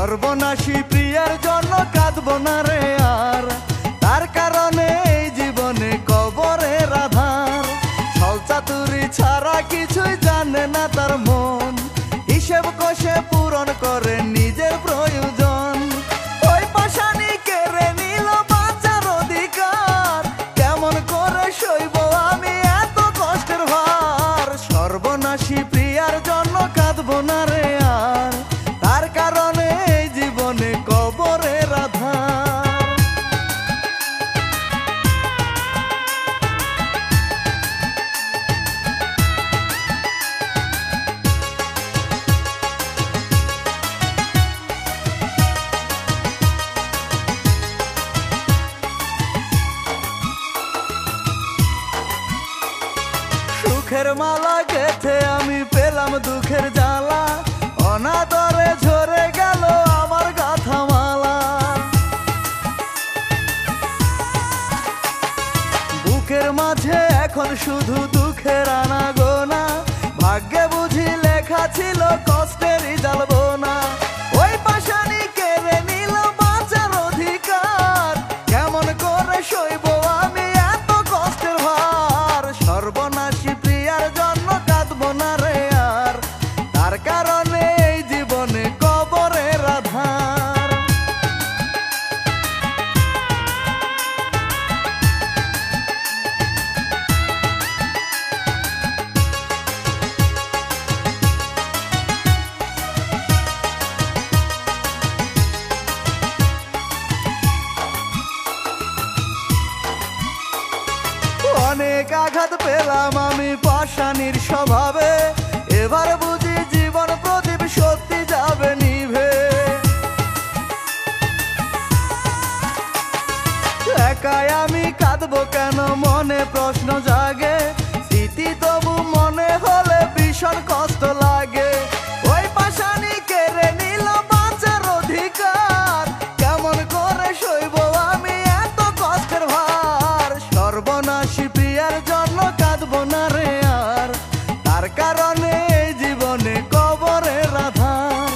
সর্বনাশী প্রিয়ার জন্য কাঁদবো না রে আর, তার কারণে এই জীবনে কবরের আধার। ছলচাতুরি ছাড়া কিছুই জানে না তার মন, হিসেব কষে পূরণ করে নিজের প্রয়োজন। ওই পাশানি কেড়ে নিল বাঁচার অধিকার, কেমন করে সইব আমি এত কষ্টের ভার। সর্বনাশী প্রিয়ার জন্য কাঁদবো না রে আর, তার কারণে এই জীবনে কবরের আধার। সুখের মালা গেথে আমি পেলাম দুঃখের জ্বালা, অনাদরে ঝরে গেল আমার গাথা মালা। বুকের মাঝে এখন শুধু দুঃখের আনাগোনা, ভাগ্যে বুঝি লেখা ছিল কষ্টেরই জ্বালবো না। ওই পাশানি কেড়ে নিল বাঁচার অধিকার, কেমন করে সইব আমি এত কষ্টের ভার। সর্বনাশী প্রিয়ার জন্য কাঁদবো না রে আর, তার কারণে এই জীবনে কবরের আধার। অনেক আঘাত পেলাম আমি পাষাণীর স্বভাবে, এবার বুঝি জীবন প্রদীপ সত্যি যাবে নিভে। একাই আমি কাঁদবো কেন মনে প্রশ্ন জাগে, স্মৃতি তবু মনে হলে ভীষণ কষ্ট লাগে। ওই পাষাণী কেড়ে নিল বাঁচার অধিকার, কেমন করে সইব আমি এত কষ্টের ভার। সর্বনাশী প্রিয়ার জন্য কাঁদবো না রে আর, তার কারণে এই জীবনে কবরের আধার।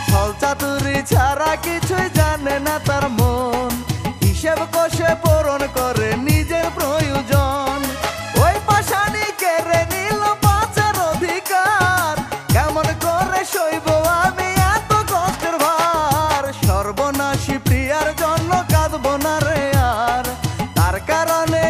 ছলচাতুরি ছাড়া কিছুই জানে না তার মন, হিসেব কষে পূরণ করে নিজের প্রয়োজন। ওই পাশানি কেড়ে নিল বাঁচার অধিকার, কেমন করে সইব আমি এত কষ্টের ভার। সর্বনাশী প্রিয়ার জন্য কাঁদবো না রে আর, তার কারণে